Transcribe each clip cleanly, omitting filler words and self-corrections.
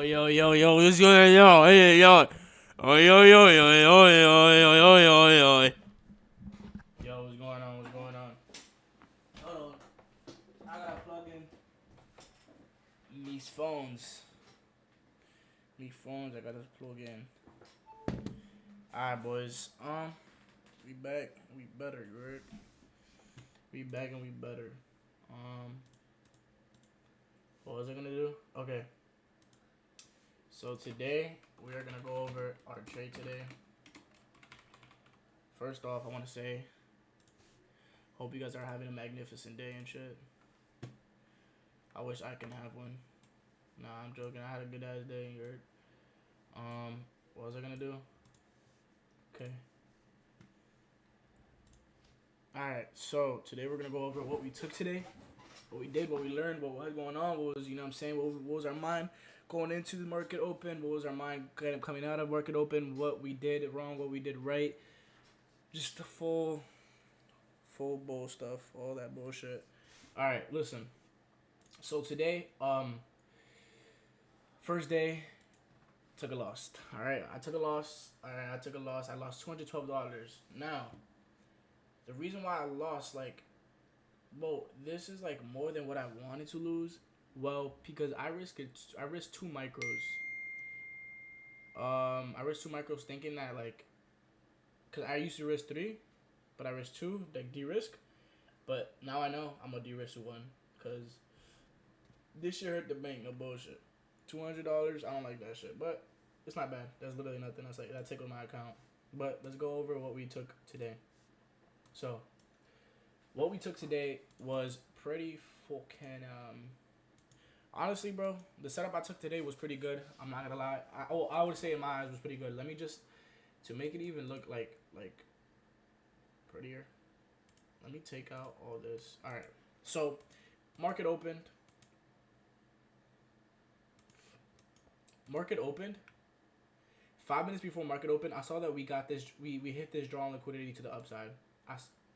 yo, yo, yo, what's going on? Hey, yo. Oh, yo, yo, yo, yo, yo, yo, yo, yo, yo. Yo, what's going on? What's going on? Hold on. I gotta plug in these phones. I gotta plug in. Alright, boys. We back. We better, right? We back and we better. What was I gonna do? Okay. So today we are gonna go over our trade today. First off, I want to say, hope you guys are having a magnificent day and shit. I wish I can have one. Nah, I'm joking. I had a good ass day. You heard? What was I gonna do? Okay. All right. So today we're gonna go over what we took today, what we did, what we learned, what was going on, what was what I'm saying, what was our mind going into the market open, what was our mind kind of coming out of market open, what we did wrong, what we did right, just the full bull stuff, all that bullshit. All right, listen. So today, first day, took a loss. All right, I took a loss. I lost $212. Now, the reason why I lost, well, this is like more than what I wanted to lose. Well, because I risked it. I risked two micros. I risked two micros thinking that cause I used to risk three, but I risked two, like de-risk. But now I know I'm gonna de-risk one, cause this shit hurt the bank. No bullshit. $200. I don't like that shit, but it's not bad. That's literally nothing. That tickled my account. But let's go over what we took today. So, what we took today was pretty fucking honestly, bro, the setup I took today was pretty good. I'm not gonna lie. I would say in my eyes was pretty good. Let me just to make it even look like prettier. Let me take out all this. All right. So, market opened. Market opened. 5 minutes before market open, I saw that we got this. We hit this draw on liquidity to the upside.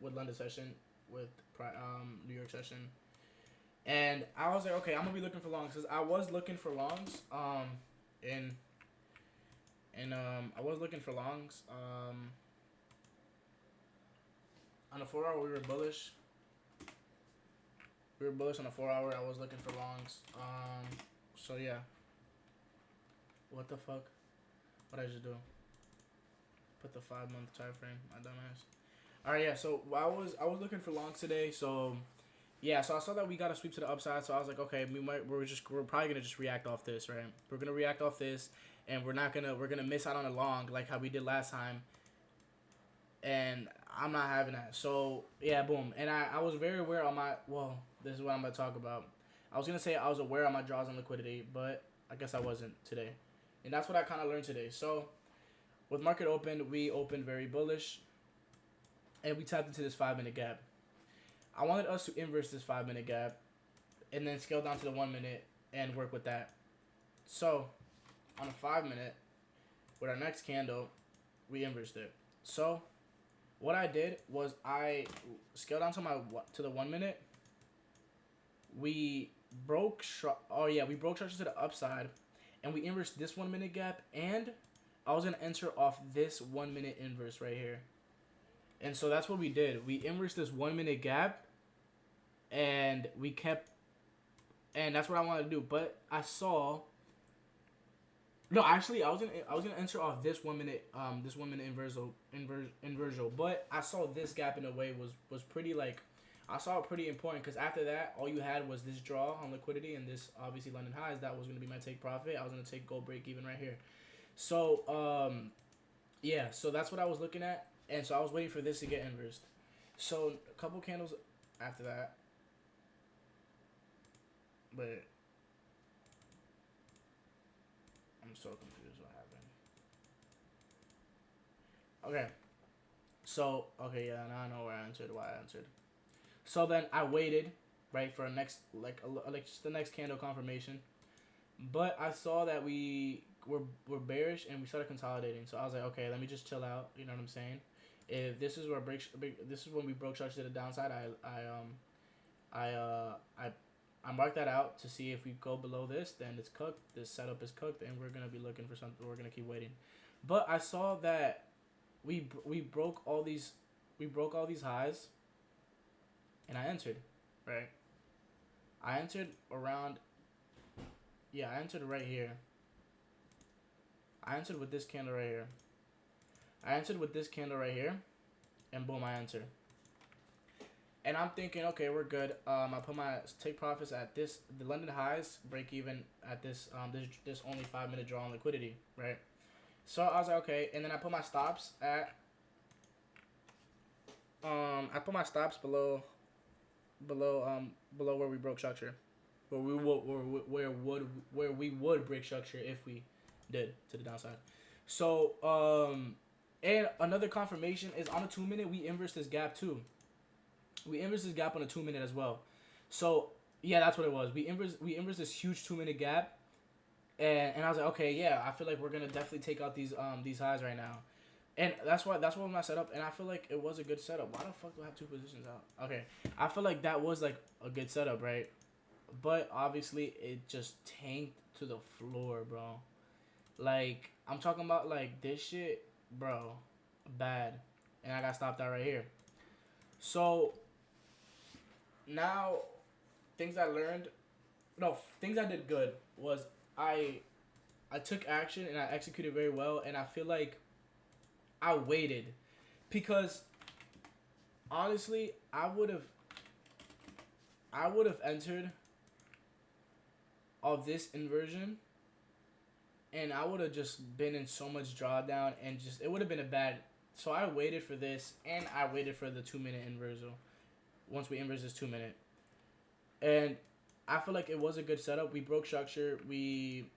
With London session, with New York session, and I was like, okay, I'm gonna be looking for longs because I was looking for longs. I was looking for longs. On the 4 hour, we were bullish. We were bullish on the 4 hour. I was looking for longs. So yeah. What the fuck? What did I just do? Put the 5 month time frame. My dumbass. All right, yeah. So I was looking for longs today. So yeah. So I saw that we got a sweep to the upside. So I was like, okay, we're probably gonna just react off this, right? We're gonna react off this, and we're gonna miss out on a long like how we did last time. And I'm not having that. So yeah, boom. And I was very aware on my this is what I'm gonna talk about. I was gonna say I was aware of my draws on liquidity, but I guess I wasn't today. And that's what I kind of learned today. So, with market open, we opened very bullish, and we tapped into this 5 minute gap. I wanted us to inverse this 5 minute gap, and then scale down to the 1 minute and work with that. So, on a 5 minute, with our next candle, we inversed it. So, what I did was I scaled down to the 1 minute. We broke we broke structure to the upside. And we inversed this 1 minute gap, and I was gonna enter off this 1 minute inverse right here. And so that's what we did. We inversed this 1 minute gap, and we kept, and that's what I wanted to do. But I saw, no, actually, I was gonna enter off this 1 minute inversion. But I saw this gap in a way was pretty I saw it pretty important because after that, all you had was this draw on liquidity and this obviously London highs. That was going to be my take profit. I was going to take gold break even right here. So, yeah, so that's what I was looking at. And so I was waiting for this to get inversed. So, a couple candles after that. But I'm so confused what happened. Okay. So, okay, yeah, now I know why I answered. So then I waited, right, for a next just the next candle confirmation, but I saw that we were bearish and we started consolidating. So I was like, okay, let me just chill out. You know what I'm saying? If this is where this is when we broke structure to the downside, I marked that out to see if we go below this, then it's cooked. This setup is cooked, and we're gonna be looking for something. We're gonna keep waiting. But I saw that we broke all these highs, and I entered, right? I entered around. Yeah, I entered right here. I entered with this candle right here. I entered with this candle right here, and boom, I entered. And I'm thinking, okay, we're good. I put my take profits at this, the London highs, break even at this, this only 5 minute draw on liquidity, right? So I was like, okay, and then I put my stops at, I put my stops below where we broke structure, where we would break structure if we did to the downside. So and another confirmation is on a 2 minute we inverse this gap too. We inverse this gap on a 2 minute as well. So yeah, that's what it was. We inverse this huge 2 minute gap, and I was like, okay, yeah, I feel like we're gonna definitely take out these highs right now, and that's what my setup. And I feel like it was a good setup. Why the fuck do I have two positions out? Okay, I feel like that was like a good setup, right? But obviously it just tanked to the floor, bro. Like I'm talking about like this shit, bro, bad, and I got stopped out right here. So now things I learned, no, things I did good was I I took action and I executed very well, and I feel like I waited because honestly I would have entered of this inversion, and I would have just been in so much drawdown, and just it would have been a bad. So I waited for this, and I waited for the 2 minute inversion. Once we inverse this 2 minute, and I feel like it was a good setup. We broke structure. We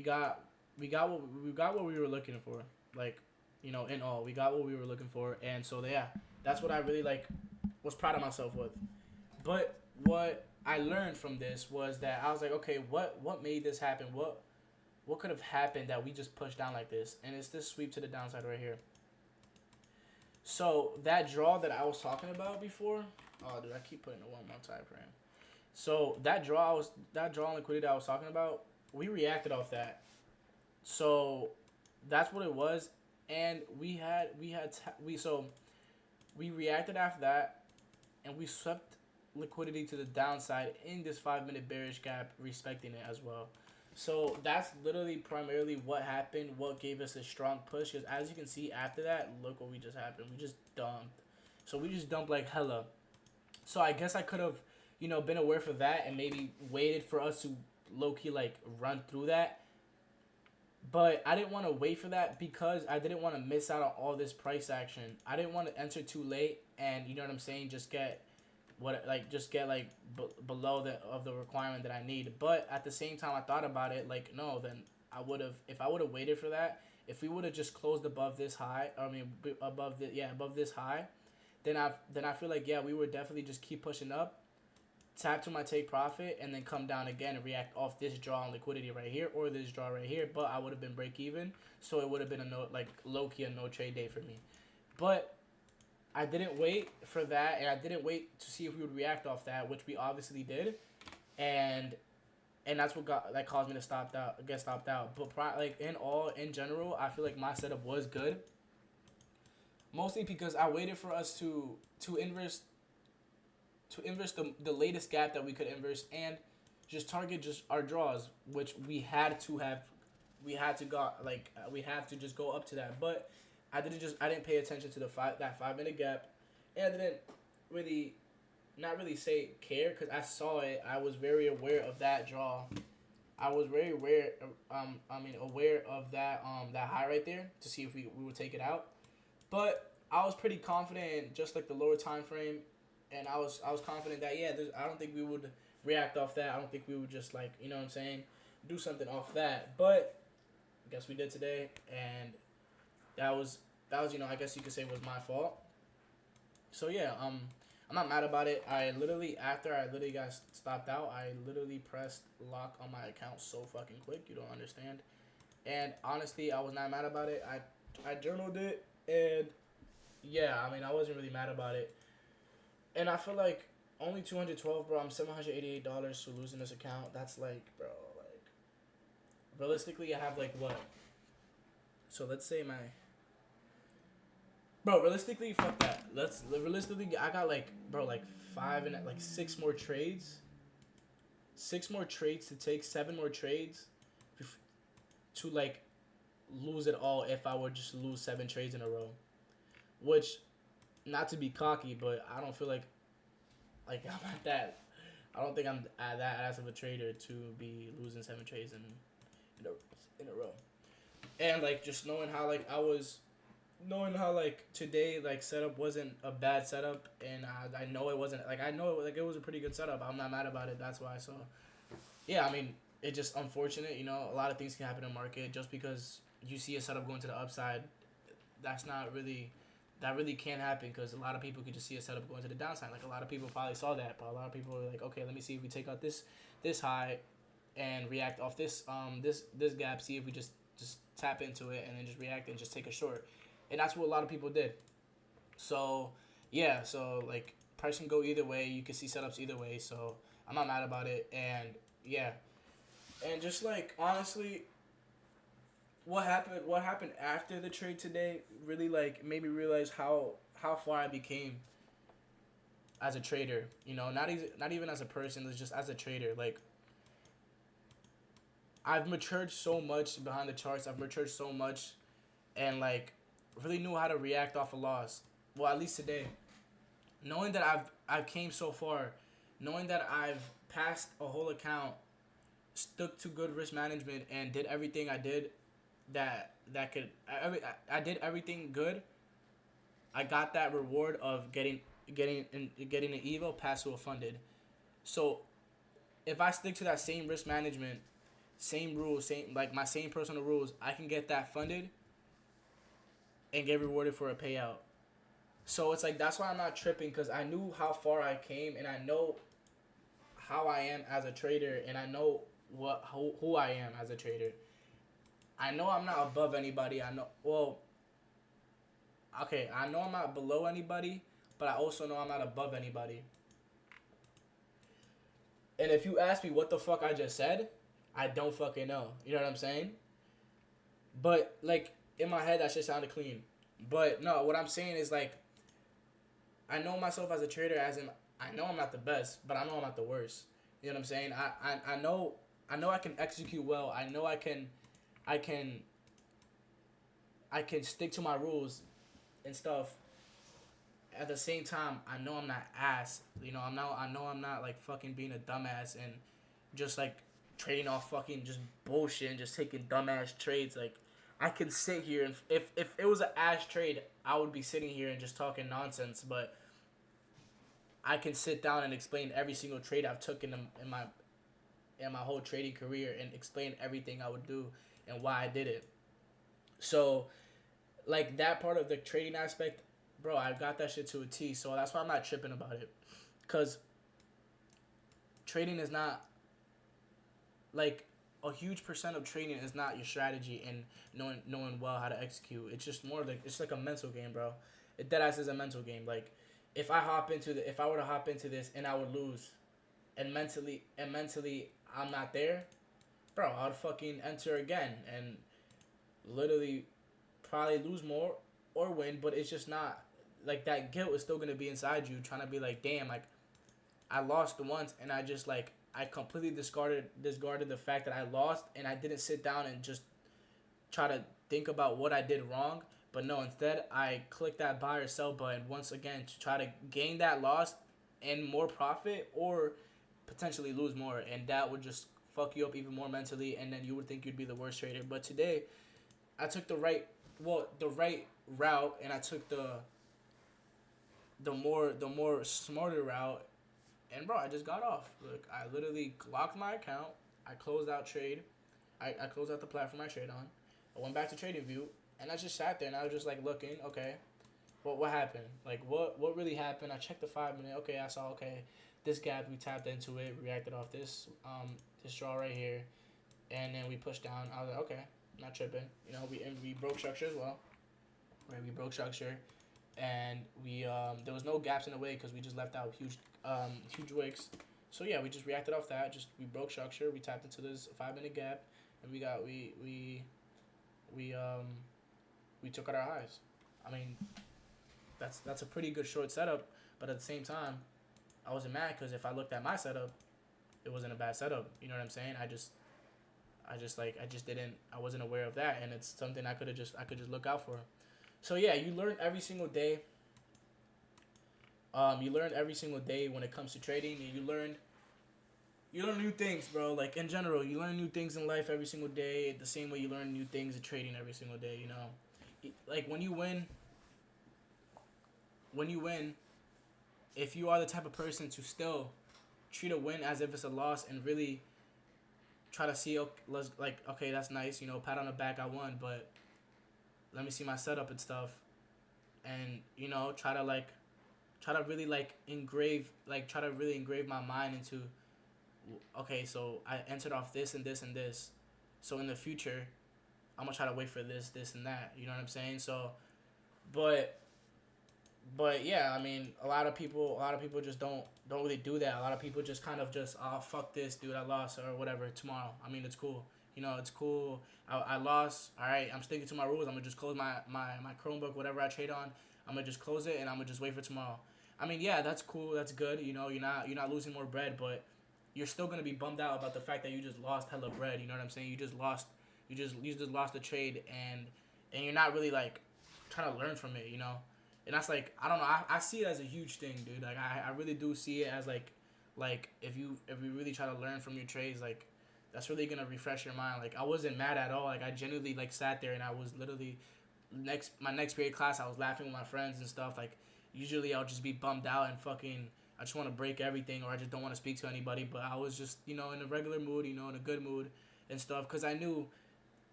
got what we were looking for. Like, you know, in all, we got what we were looking for, and so yeah, that's what I really like was proud of myself with. But what I learned from this was that I was like, okay, what made this happen? What could have happened that we just pushed down like this? And it's this sweep to the downside right here. So that draw that I was talking about before, oh dude, I keep putting the 1 month time frame. So that draw on liquidity I was talking about, we reacted off that. So that's what it was, and we reacted after that, and we swept liquidity to the downside in this 5 minute bearish gap, respecting it as well. So that's literally primarily what happened, what gave us a strong push. Because as you can see after that, look what we just happened. We just dumped. So we just dumped like hella. So I guess I could have, you know, been aware for that and maybe waited for us to low-key like run through that. But I didn't want to wait for that because I didn't want to miss out on all this price action. I didn't want to enter too late and, you know what I'm saying, just get below the requirement that I need. But at the same time, I thought about it like, no, then I would have, if I would have waited for that, if we would have just closed above this high, above this high, then I feel like, yeah, we would definitely just keep pushing up, tap to my take profit, and then come down again and react off this draw on liquidity right here or this draw right here. But I would have been break even, so it would have been low key a no trade day for me. But I didn't wait for that, and I didn't wait to see if we would react off that, which we obviously did, and that's what caused me to get stopped out. But in general, I feel like my setup was good, mostly because I waited for us to inverse the latest gap that we could inverse and just target just our draws, which we had to just go up to that. But I didn't pay attention to that 5 minute gap, and I didn't not really say care because I saw it. I was very aware of that draw. I was very aware of that high right there to see if we would take it out. But I was pretty confident, just like the lower time frame, and I was confident that I don't think we would react off that. I don't think we would just you know what I'm saying, do something off that. But I guess we did today, and that was I guess you could say was my fault. So yeah, I'm not mad about it. After I literally got stopped out, I literally pressed lock on my account so fucking quick, you don't understand. And honestly, I was not mad about it. I journaled it, and yeah, I mean, I wasn't really mad about it. And I feel like Only 212, bro. I'm $788 for losing this account. That's like, bro, like realistically, I have like what? So let's say my bro. Realistically, fuck that. Let's realistically, I got like, bro, like five and like six more trades. Six more trades to take. Seven more trades to like lose it all if I would just lose seven trades in a row. Which, not to be cocky, but I don't feel like I'm not that. I don't think I'm that ass of a trader to be losing seven trades in a row. And like just knowing how like I was, knowing how like today like setup wasn't a bad setup, and I know it wasn't like I know like it was a pretty good setup. I'm not mad about it. That's why. So yeah, I mean it's just unfortunate. You know, a lot of things can happen in the market just because you see a setup going to the upside. That's not really that really can't happen because a lot of people could just see a setup going to the downside. Like a lot of people probably saw that, but a lot of people were like, okay, let me see if we take out this high and react off this gap. See if we just tap into it and then just react and just take a short, and that's what a lot of people did. So yeah, so like price can go either way. You can see setups either way. So I'm not mad about it, and yeah, and just like honestly, what happened after the trade today really like made me realize how far I became as a trader. You know, not even as a person, it's just as a trader. Like I've matured so much behind the charts. I've matured so much, and like really knew how to react off a loss. Well, at least today, knowing that I've came so far, knowing that I've passed a whole account, stuck to good risk management, and did everything I did that could I did everything good. I got that reward of getting an evo pass to a funded. So if I stick to that same risk management, same rules, same like my same personal rules, I can get that funded and get rewarded for a payout. So it's like that's why I'm not tripping because I knew how far I came and I know how I am as a trader and I know who I am as a trader. I know I'm not above anybody. I know well, okay, I know I'm not below anybody, but I also know I'm not above anybody. And if you ask me what the fuck I just said, I don't fucking know. You know what I'm saying? But like in my head, that shit sounded clean. But no, what I'm saying is like I know myself as a trader, as in I know I'm not the best, but I know I'm not the worst. You know what I'm saying? I know I can execute well. I know I can I can stick to my rules and stuff. At the same time, I know I'm not ass. You know, I know I'm not like fucking being a dumbass and just like trading off fucking just bullshit and just taking dumbass trades. Like I can sit here and if it was an ass trade, I would be sitting here and just talking nonsense. But I can sit down and explain every single trade I've took in my whole trading career and explain everything I would do and why I did it. So like that part of the trading aspect, bro, I got that shit to a T. So that's why I'm not tripping about it, cause trading is not like a huge percent of trading is not your strategy and knowing well how to execute. It's just more like it's like a mental game, bro. It dead ass is a mental game. Like if I were to hop into this and I would lose, and mentally I'm not there, bro. I'd fucking enter again and literally probably lose more or win, but it's just not like that guilt is still gonna be inside you, trying to be like, damn, like I lost once, and I just like I completely discarded the fact that I lost, and I didn't sit down and just try to think about what I did wrong. But no, instead I clicked that buy or sell button once again to try to gain that loss and more profit, or potentially lose more, and that would just fuck you up even more mentally, and then you would think you'd be the worst trader. But today I took the right route, and I took the more smarter route, and bro, I just got off. Look, I literally locked my account. I closed out trade. I closed out the platform I trade on. I went back to trading view, and I just sat there and I was just like looking. Okay, what happened? Like what really happened? I checked the 5 minute. Okay, I saw okay, this gap we tapped into it, reacted off this draw right here, and then we pushed down. I was like okay, not tripping. You know we broke structure as well. Right, we broke structure, and we there was no gaps in the way because we just left out huge huge wicks. So yeah, we just reacted off that. Just we broke structure. We tapped into this 5 minute gap, and we we took out our highs. I mean, that's a pretty good short setup. But at the same time, I wasn't mad because if I looked at my setup, it wasn't a bad setup. You know what I'm saying? I just didn't. I wasn't aware of that, and it's something I could just look out for. So yeah, you learn every single day. You learn every single day when it comes to trading, and you learn new things, bro. Like in general, you learn new things in life every single day. The same way you learn new things in trading every single day. You know, like when you win, if you are the type of person to still treat a win as if it's a loss and really try to see, okay, that's nice, you know, pat on the back, I won, but let me see my setup and stuff, and you know, try to really try to really engrave my mind into, okay, so I entered off this and this and this, so in the future, I'm gonna try to wait for this and that. You know what I'm saying? So, but yeah, I mean, a lot of people just don't really do that. A lot of people just kind of just, oh fuck this, dude, I lost or whatever. Tomorrow, I mean, it's cool. You know, it's cool. I lost. All right, I'm sticking to my rules. I'm gonna just close my Chromebook, whatever I trade on. I'm gonna just close it and I'm gonna just wait for tomorrow. I mean, yeah, that's cool. That's good. You know, you're not losing more bread, but you're still gonna be bummed out about the fact that you just lost hella bread. You know what I'm saying? You just lost the trade, and you're not really like trying to learn from it. You know. And that's like, I don't know, I see it as a huge thing, dude. Like I really do see it as like if you really try to learn from your trades, like that's really gonna refresh your mind. Like I wasn't mad at all. Like I genuinely like sat there and I was literally my next period class I was laughing with my friends and stuff. Like usually I'll just be bummed out and fucking I just want to break everything or I just don't want to speak to anybody. But I was just, you know, in a regular mood, you know, in a good mood and stuff. Cause I knew,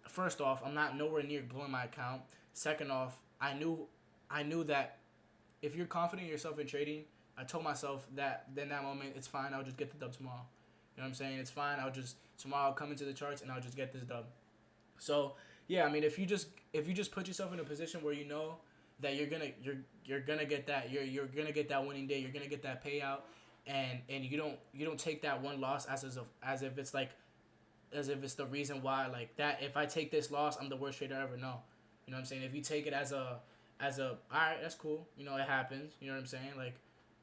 first off, I'm not nowhere near blowing my account. Second off, I knew that if you're confident in yourself in trading, I told myself that in that moment, it's fine. I'll just get the dub tomorrow. You know what I'm saying? It's fine. Tomorrow I'll come into the charts and I'll just get this dub. So yeah, I mean, if you just put yourself in a position where you know that you're gonna get that you're gonna get that winning day, you're gonna get that payout, and you don't take that one loss as if it's like as if it's the reason why, like, that if I take this loss, I'm the worst trader ever. No. You know what I'm saying? If you take it as a all right, that's cool. You know, it happens. You know what I'm saying? Like,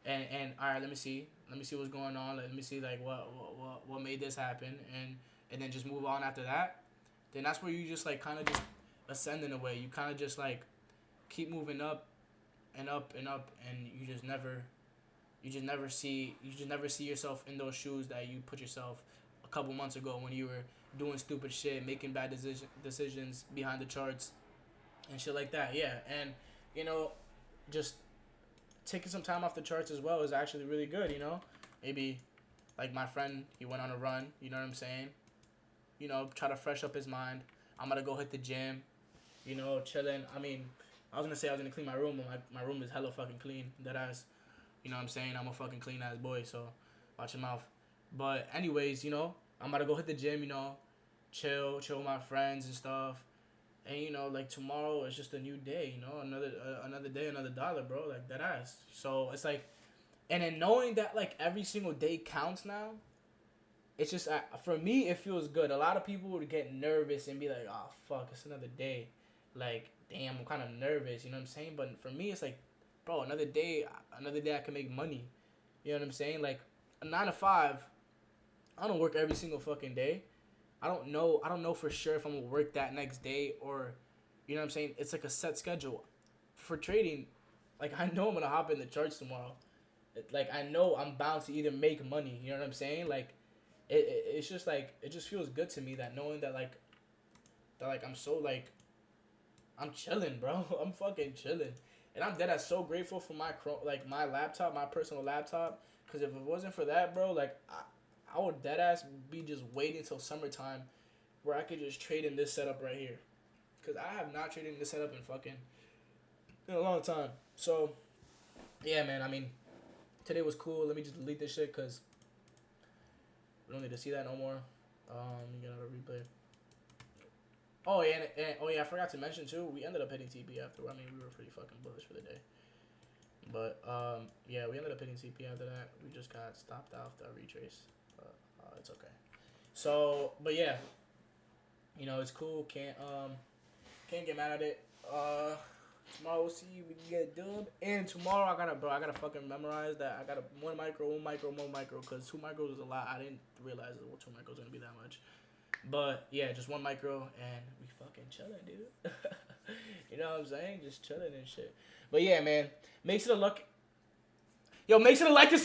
and all right, let me see what's going on. Let me see like what made this happen, and then just move on after that. Then that's where you just like kind of just ascend in a way. You kind of just like keep moving up and up and up, and you just never see yourself in those shoes that you put yourself a couple months ago when you were doing stupid shit, making bad decisions behind the charts and shit like that. Yeah, and you know, just taking some time off the charts as well is actually really good. You know, maybe like my friend, he went on a run. You know what I'm saying? You know, try to fresh up his mind. I'm gonna go hit the gym. You know, chilling. I mean, I was gonna say I was gonna clean my room, but my room is hella fucking clean. That ass. You know what I'm saying? I'm a fucking clean ass boy, so watch your mouth. But anyways, you know, I'm about to go hit the gym. You know, chill with my friends and stuff. And you know, like tomorrow is just a new day. You know, another day, another dollar, bro. Like that ass. So it's like, and then knowing that like every single day counts now. It's just for me, it feels good. A lot of people would get nervous and be like, "Oh fuck, it's another day." Like, damn, I'm kind of nervous. You know what I'm saying? But for me, it's like, bro, another day I can make money. You know what I'm saying? Like a 9 to 5, I don't work every single fucking day. I don't know for sure if I'm gonna work that next day or, you know what I'm saying? It's like a set schedule. For trading, like I know I'm gonna hop in the charts tomorrow. Like I know I'm bound to either make money. You know what I'm saying? Like, it's just like it just feels good to me that knowing that like I'm so like I'm chilling, bro. I'm fucking chilling, and I'm dead. I'm so grateful for my laptop, my personal laptop. Cause if it wasn't for that, bro, like I would dead ass be just waiting till summertime, where I could just trade in this setup right here. Cause I have not traded in this setup in a long time. So yeah, man. I mean, today was cool. Let me just delete this shit, cause we don't need to see that no more. You got another replay. Oh yeah, and I forgot to mention too. We ended up hitting TP after. I mean, we were pretty fucking bullish for the day. But yeah, we ended up hitting CP after that. We just got stopped off the retrace, but it's okay. So, but yeah, it's cool. Can't get mad at it. Tomorrow we'll see if we can get a dub. And tomorrow I gotta fucking memorize that. I gotta one micro, because 2 micros is a lot. I didn't realize that 2 micros gonna be that much. But yeah, just 1 micro and we fucking chilling, dude. You know what I'm saying? Just chilling and shit. But yeah, man, make sure to look. Yo, make sure to like this.